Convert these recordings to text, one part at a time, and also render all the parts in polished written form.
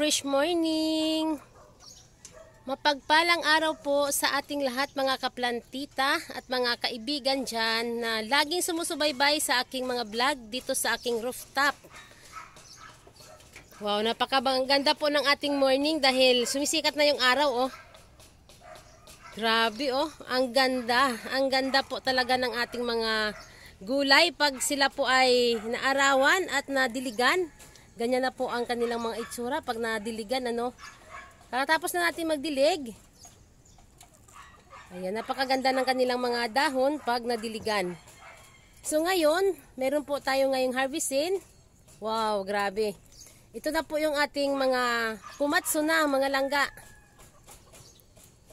fresh morning! Mapagpalang araw po sa ating lahat mga kaplantita at mga kaibigan dyan na laging sumusubaybay sa aking mga vlog dito sa aking rooftop. Wow, napakaganda po ng ating morning dahil sumisikat na yung araw oh. Grabe oh, ang ganda. Ang ganda po talaga ng ating mga gulay pag sila po ay naarawan at nadiligan. Ganyan na po ang kanilang mga itsura pag nadiligan ano. Tapos na natin magdilig. Ayan, napakaganda ng kanilang mga dahon pag nadiligan. So ngayon, meron po tayo ngayong harvestin. Wow, grabe. Ito na po yung ating mga kumatsuna, mga langga.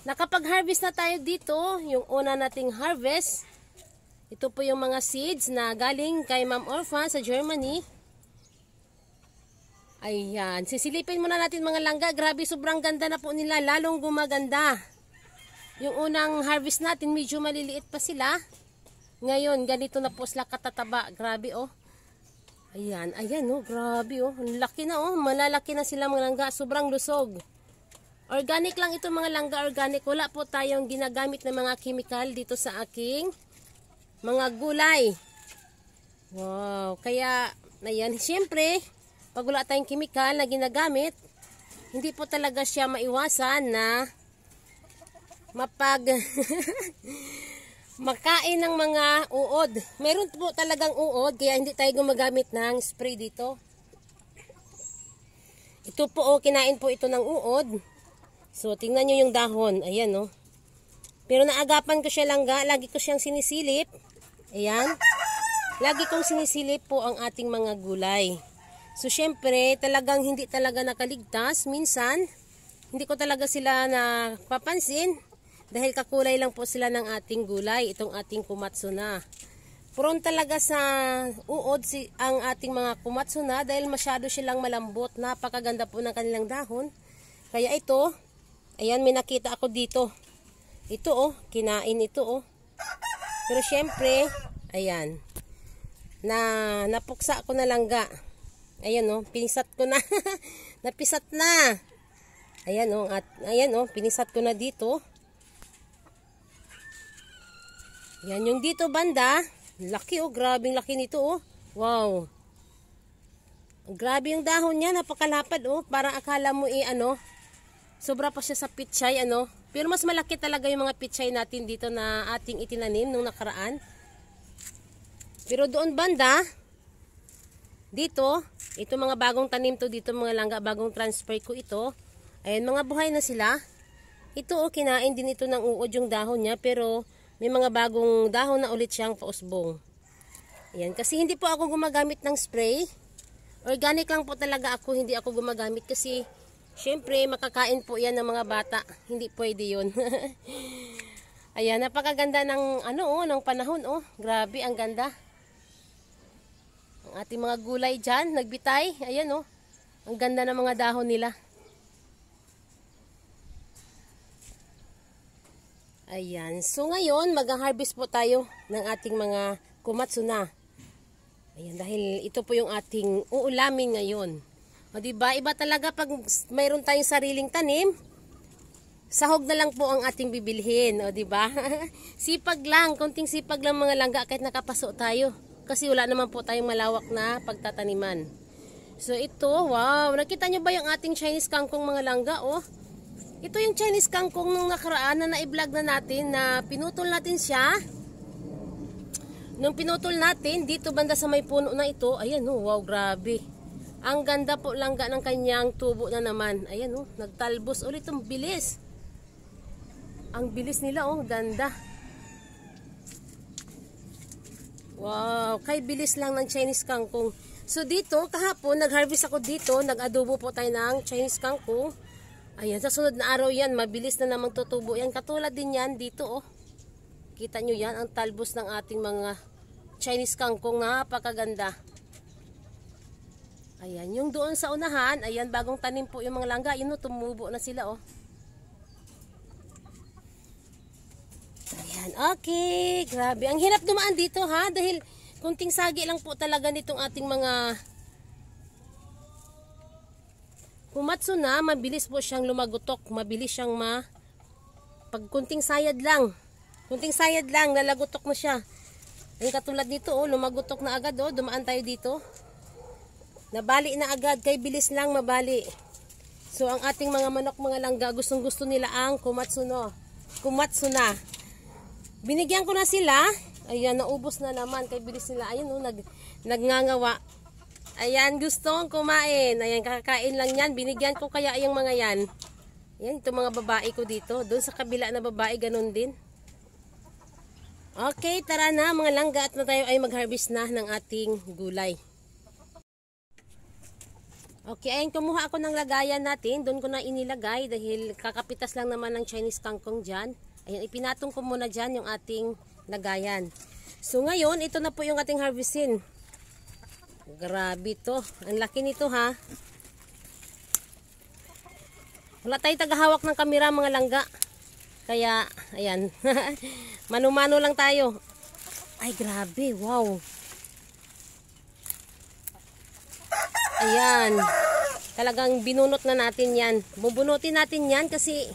Nakapag-harvest na tayo dito, yung una nating harvest. Ito po yung mga seeds na galing kay Ma'am Orphan sa Germany. Ayan, sisilipin muna natin mga langga. Grabe, sobrang ganda na po nila, lalong gumaganda. Yung unang harvest natin, medyo maliliit pa sila. Ngayon, ganito na po sila katataba. Grabe oh. Ayan, ayan oh, grabe oh. Laki na oh, malalaki na sila mga langga. Sobrang lusog. Organic lang ito mga langga, organic. Wala po tayong ginagamit na mga chemical dito sa aking mga gulay. Wow, kaya, ayan, siyempre, pag wala tayong chemical na ginagamit, hindi po talaga siya maiwasan na makain ng mga uod. Meron po talagang uod, kaya hindi tayo gumagamit ng spray dito. Ito po, oh, kinain po ito ng uod. So, tingnan nyo yung dahon. Ayan, oh. Pero naagapan ko siya langga. Lagi ko siyang sinisilip. Ayan. Lagi kong sinisilip po ang ating mga gulay. So, syempre, talagang hindi talaga nakaligtas. Minsan, hindi ko talaga sila napapansin. Dahil kakulay lang po sila ng ating gulay. Itong ating kumatsuna. Prone talaga sa uod ang ating mga kumatsuna. Dahil masyado silang malambot. Napakaganda po ng kanilang dahon. Kaya ito, ayan, may nakita ako dito. Ito oh, kinain ito oh. Pero syempre, ayan. Napuksa ko na langga. Ayan oh, pinisat ko na. Napisat na. Ayan oh, ayan oh, pinisat ko na dito. Ayan yung dito banda. Laki oh, grabing laki nito oh. Wow. Grabe yung dahon niya, napakalapad oh. Parang akala mo ano, sobra pa siya sa pitsay ano. Pero mas malaki talaga yung mga pitsay natin dito na ating itinanim nung nakaraan. Pero doon banda, dito, ito mga bagong tanim to dito mga langga, bagong transfer ko ito. Ayan, mga buhay na sila. Ito oh, kinain din ito ng uod yung dahon niya, pero may mga bagong dahon na ulit siyang pausbong. Ayan, kasi hindi po ako gumagamit ng spray. Organic lang po talaga ako, hindi ako gumagamit kasi syempre makakain po yan ng mga bata. Hindi pwede yun. Ayan, napakaganda ng ano oh, ng panahon oh. Grabe, ang ganda. Ang ating mga gulay dyan, nagbitay. Ayan oh. Ang ganda ng mga dahon nila. Ayan. So ngayon, mag-harvest po tayo ng ating mga kumatsuna. Ayan, dahil ito po yung ating uulamin ngayon. O diba, iba talaga pag mayroon tayong sariling tanim, sahog na lang po ang ating bibilhin. O diba? Sipag lang, konting sipag lang mga langga kahit nakapaso tayo. Kasi wala naman po tayong malawak na pagtataniman. So ito, wow, nakita nyo ba yung ating Chinese kangkong mga langga? Oh, ito yung Chinese kangkong nung nakaraan na na-vlog na natin na pinutol natin siya. Nung pinutol natin, dito banda sa may puno na ito, ayan oh, wow, grabe. Ang ganda po langga ng kanyang tubo na naman. Ayan oh, nagtalbos ulit, ang bilis. Ang bilis nila oh, ganda. Wow, kay bilis lang ng Chinese kangkong. So dito, kahapon, nag-harvest ako dito, nag-adobo po tayo ng Chinese kangkong. Ayan, sa sunod na araw yan, mabilis na namang tutubo yan. Katulad din yan dito oh. Kita nyo yan, ang talbos ng ating mga Chinese kangkong, napakaganda. Ayan, yung doon sa unahan, ayan, bagong tanim po yung mga langga. Yun oh, tumubo na sila oh. Ayan, okay, grabe. Ang hirap dumaan dito ha, dahil kunting sagi lang po talaga nitong ating mga kumatsuna, mabilis po siyang lumagutok. Mabilis siyang pag kunting sayad lang. Kunting sayad lang, nalagutok na siya. Yung katulad nito, oh, lumagutok na agad, oh. Dumaan tayo dito. Nabali na agad, kay bilis lang mabali. So, ang ating mga manok, mga langga, gustong-gusto nila ang kumatsuna. Binigyan ko na sila. Ayan, naubos na naman, kay bilis nila. Ayun, oh, nagngangawa. Ayan, gustong kumain. Ayan, kakain lang yan. Binigyan ko kaya yung mga yan. Ayan, itong mga babae ko dito. Doon sa kabila na babae, ganun din. Okay, tara na mga langga at na tayo ay mag-harvest na ng ating gulay. Okay, ayan, kumuha ako ng lagayan natin. Doon ko na inilagay dahil kakapitas lang naman ng Chinese kangkong dyan. Ayan, ipinatong ko muna dyan yung ating lagayan. So ngayon, ito na po yung ating harvestin. Grabe to. Ang laki nito ha. Wala tayong tagahawak ng kamera mga langga. Kaya, ayan. Mano-mano lang tayo. Ay, grabe. Wow. Ayan. Talagang binunot na natin yan. Bubunutin natin yan kasi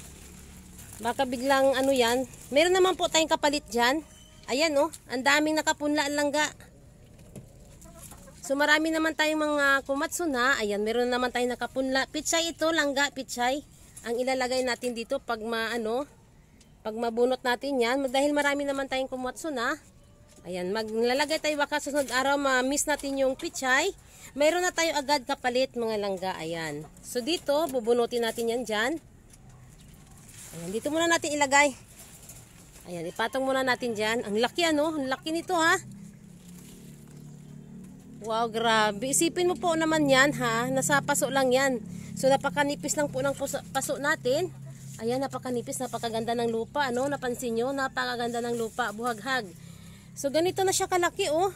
baka biglang ano yan. Meron naman po tayong kapalit dyan. Ayan oh. Ang daming nakapunla ang langga. So marami naman tayong mga kumatsuna. Ayan, meron naman tayong nakapunla. Pitsay ito, langga, pitsay. Ang ilalagay natin dito pag pag mabunot natin yan, dahil marami naman tayong kumatsuna. Ayan, maglalagay tayo baka sa sunod araw ma-miss natin yung pichay. Mayroon na tayo agad kapalit mga langga. Ayan. So dito, bubunutin natin yan dyan. Ayan, dito muna natin ilagay. Ayan, ipatong muna natin dyan. Ang laki ano, ang laki nito ha. Wow, grabe. Isipin mo po naman yan ha, nasa paso lang yan. So napakanipis lang po ng paso natin. Ayan, napakanipis, napakaganda ng lupa, ano? Napansin nyo, napakaganda ng lupa, buhaghag. So, ganito na siya kalaki, oh.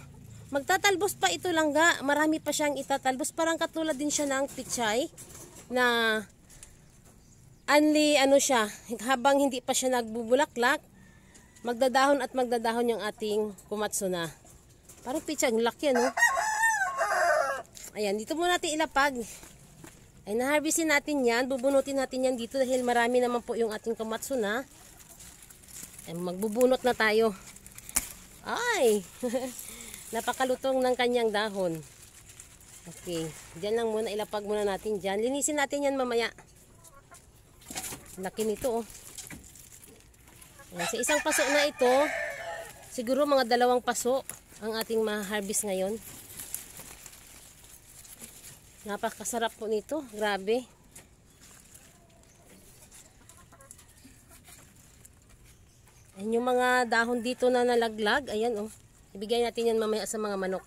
Magtatalbos pa ito langga. Marami pa siyang itatalbos. Parang katulad din siya ng pichay na only, ano siya, habang hindi pa siya nagbubulaklak, magdadahon at magdadahon yung ating kumatsuna. Parang pichay, ang laki, ano? Ayan, dito muna natin ilapag. Ay, na-harvestin natin yan. Bubunutin natin yan dito dahil marami naman po yung ating kumatsuna. Ay, magbubunot na tayo. Ay! Napakalutong ng kanyang dahon. Okay. Diyan lang muna. Ilapag muna natin dyan. Linisin natin yan mamaya. Laki nito, oh. Ayan, sa isang paso na ito, siguro mga 2 paso ang ating ma-harvest ngayon. Napakasarap po nito. Grabe. Ayan yung mga dahon dito na nalaglag. Ayan oh. Ibigay natin yan mamaya sa mga manok.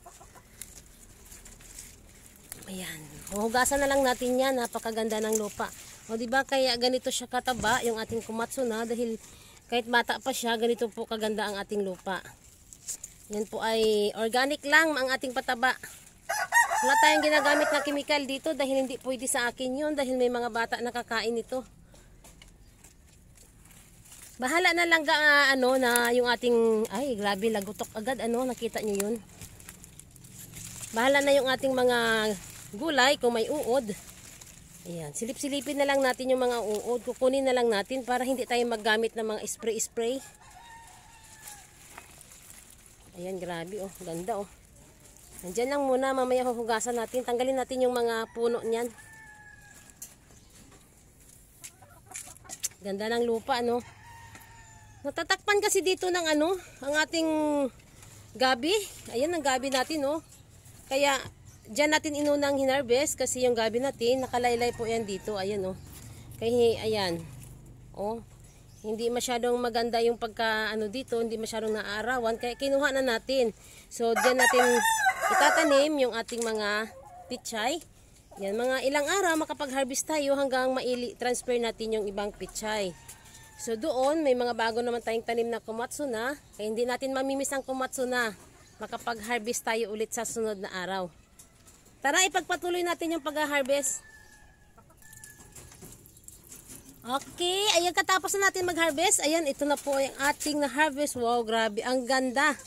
Ayan. Huhugasan na lang natin yan. Napakaganda ng lupa. O diba kaya ganito siya kataba yung ating kumatsuna dahil kahit bata pa siya, ganito po kaganda ang ating lupa. Yan po ay organic lang ang ating pataba. Wala tayong ginagamit na chemical dito dahil hindi pwede sa akin yun dahil may mga bata nakakain nito. Bahala na lang ano na yung ating, ay grabe lagutok agad ano, nakita nyo yun. Bahala na yung ating mga gulay kung may uod. Ayan, silip-silipin na lang natin yung mga uod, kukunin na lang natin para hindi tayo maggamit ng mga spray-spray. Ayan, grabe oh, ganda oh. Nandiyan lang muna, mamaya huhugasan natin. Tanggalin natin yung mga puno niyan. Ganda ng lupa, no? Natatakpan kasi dito ng ano, ang ating gabi. Ayan ang gabi natin, no? Kaya, dyan natin inunang hinarvest kasi yung gabi natin, nakalaylay po yan dito. Ayan, no? Kaya, ayan. Oh, hindi masyadong maganda yung pagka, ano dito, hindi masyadong naaarawan. Kaya, kinuha na natin. So, dyan natin itatanim yung ating mga pichay. Yan, mga ilang araw makapag-harvest tayo hanggang transfer natin yung ibang pichay. So doon, may mga bago naman tayong tanim na kumatsuna. Kaya hindi natin mamimiss ang kumatsuna. Makapag-harvest tayo ulit sa sunod na araw. Tara, ipagpatuloy natin yung pag-harvest. Okay, ayan katapos na natin mag-harvest. Ayan, ito na po yung ating na-harvest. Wow, grabe, ang ganda.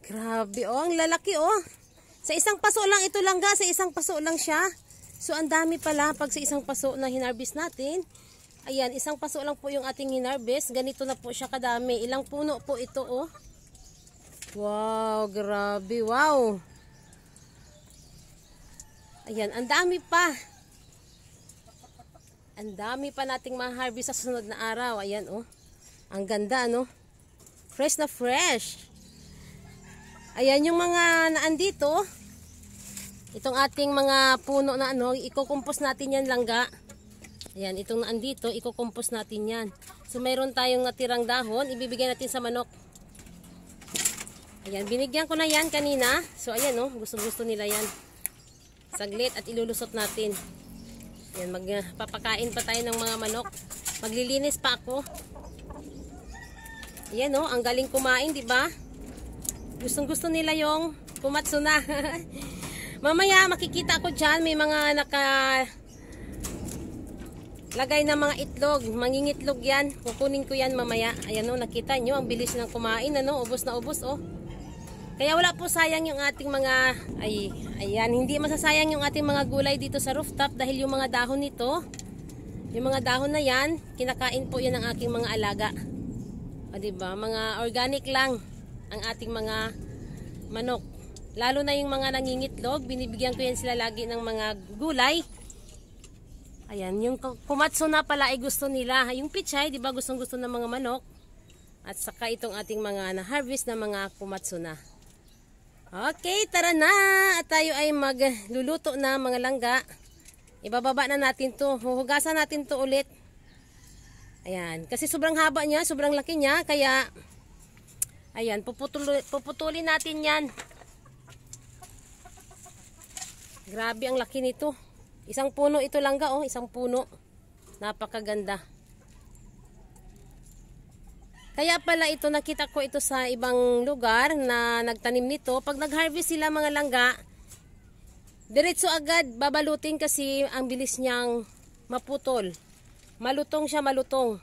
Grabe oh, ang lalaki oh. Sa isang paso lang ito langga, sa isang paso lang siya. So, ang dami pala pag sa isang paso na hinarvest natin. Ayan, isang paso lang po yung ating hinarvest. Ganito na po siya kadami. Ilang puno po ito, oh. Wow, grabe. Wow. Ayan, ang dami pa. Ang dami pa nating ma-harvest sa sunod na araw. Ayan, oh. Ang ganda, no? Fresh na fresh. Ayan, yung mga naandito. Itong ating mga puno na ano, iko-compose natin yan langga. Ayan, itong naandito, iko-compose natin yan. So, mayroon tayong natirang dahon. Ibibigay natin sa manok. Ayan, binigyan ko na yan kanina. So, ayan, oh. Gusto-gusto nila yan. Saglit at ilulusot natin. Ayan, magpapakain pa tayo ng mga manok. Maglilinis pa ako. Ayan, oh, ang galing kumain, di ba? Gustong-gusto nila yung kumatsuna. Mamaya makikita ko dyan, may mga lagay na mga itlog. Mangingitlog yan. Kukunin ko yan mamaya. Ayan, oh, nakita nyo, ang bilis ng kumain, ano? Ubos na ubos, oh. Kaya wala po sayang yung ating mga, ayan, hindi masasayang yung ating mga gulay dito sa rooftop dahil yung mga dahon nito, yung mga dahon na yan, kinakain po yan ng aking mga alaga. O diba, mga organic lang ang ating mga manok. Lalo na yung mga nangingitlog, binibigyan ko yan sila lagi ng mga gulay. Ayan, yung kumatsuna pala ay gusto nila. Yung pichay, diba, gustong gusto ng mga manok. At saka itong ating mga na-harvest na mga kumatsuna. Okay, tara na. At tayo ay magluluto na mga langga. Ibababa na natin to. Huhugasan natin to ulit. Ayan. Kasi sobrang haba niya, sobrang laki niya. Kaya, ayan, puputulin natin yan. Grabe ang laki nito. Isang puno ito langga, oh. Isang puno. Napakaganda. Kaya pala ito, nakita ko ito sa ibang lugar na nagtanim nito. Pag nag-harvest sila mga langga, diretso agad babalutin kasi ang bilis niyang maputol. Malutong siya, malutong.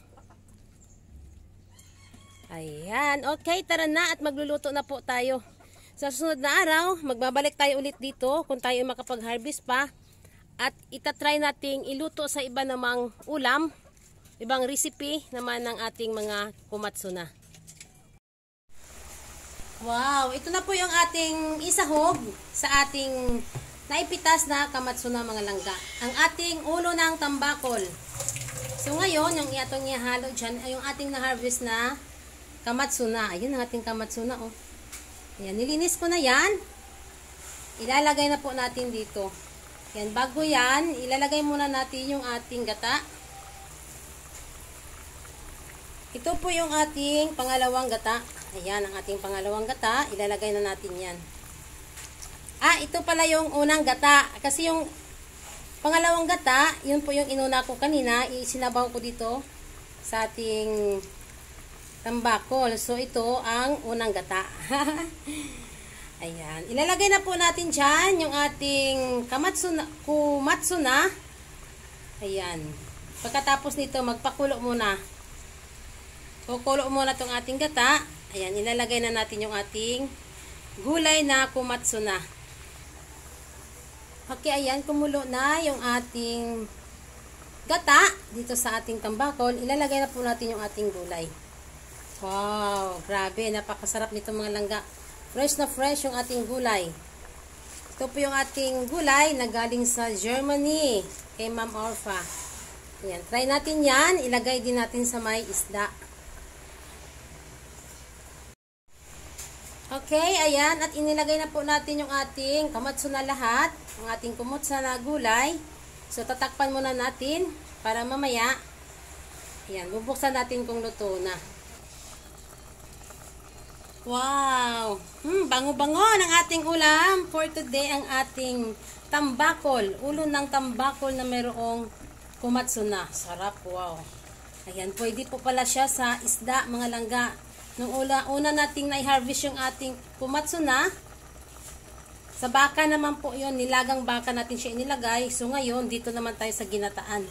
Ayan, okay, tara na at magluluto na po tayo. Sa susunod na araw, magbabalik tayo ulit dito kung tayo makapag-harvest pa. At itatry nating iluto sa iba namang ulam. Ibang recipe naman ng ating mga kumatsuna. Wow, ito na po yung ating isahog sa ating naipitas na kamatsuna mga langga. Ang ating ulo ng tambakol. So ngayon, yung atong ihalo dyan ay yung ating na-harvest na kamatsuna. Ayun ang ating kamatsuna, oh. Ayan, nilinis ko na yan. Ilalagay na po natin dito. Yan, bago yan, ilalagay muna natin yung ating gata. Ito po yung ating pangalawang gata. Ayan, ang ating pangalawang gata. Ilalagay na natin yan. Ito pala yung unang gata. Kasi yung pangalawang gata, yun po yung inuna ko kanina. Isinabaw ko dito sa ating tambakol. So, ito ang unang gata. Ayan. Ilalagay na po natin dyan yung ating kumatsuna. Ayan. Pagkatapos nito, magpakulo muna. Kukulo muna itong ating gata. Ayan, ilalagay na natin yung ating gulay na kumatsuna. Okay, ayan, kumulo na yung ating gata dito sa ating tambakol. Ilalagay na po natin yung ating gulay. Wow, grabe, napakasarap nito mga langga. Fresh na fresh yung ating gulay. Ito po yung ating gulay na galing sa Germany kay Ma'am Orfa. Ayan, try natin yan. Ilagay din natin sa may isda. Okay, ayan. At inilagay na po natin yung ating kamatsuna lahat. Ang ating kumutsa na gulay. So, tatakpan muna natin para mamaya. Ayan, bubuksan natin kung luto na. Wow! Bango-bango ng ating ulam. For today, ang ating tambakol. Ulo ng tambakol na mayroong kumatsuna. Sarap, wow. Ayan, pwede po pala siya sa isda, mga langga. Nung una nating na-harvest yung ating kumatsuna, sa baka naman po yun, nilagang baka natin siya inilagay. So ngayon, dito naman tayo sa ginataan.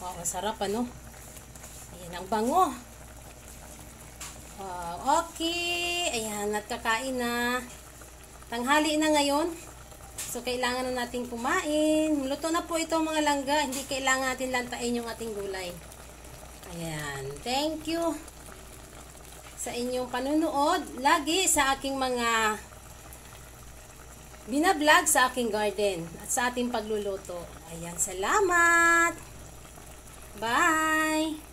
Wow, sarap ano? Ayan, ang bango. Wow, okay. Ayan, at kakain na. Tanghali na ngayon. So, kailangan na natin kumain. Luto na po ito mga langga. Hindi kailangan natin lantain yung ating gulay. Ayan. Thank you sa inyong panunood. Lagi sa aking mga binablog sa aking garden at sa ating pagluluto. Ayan. Salamat! Bye!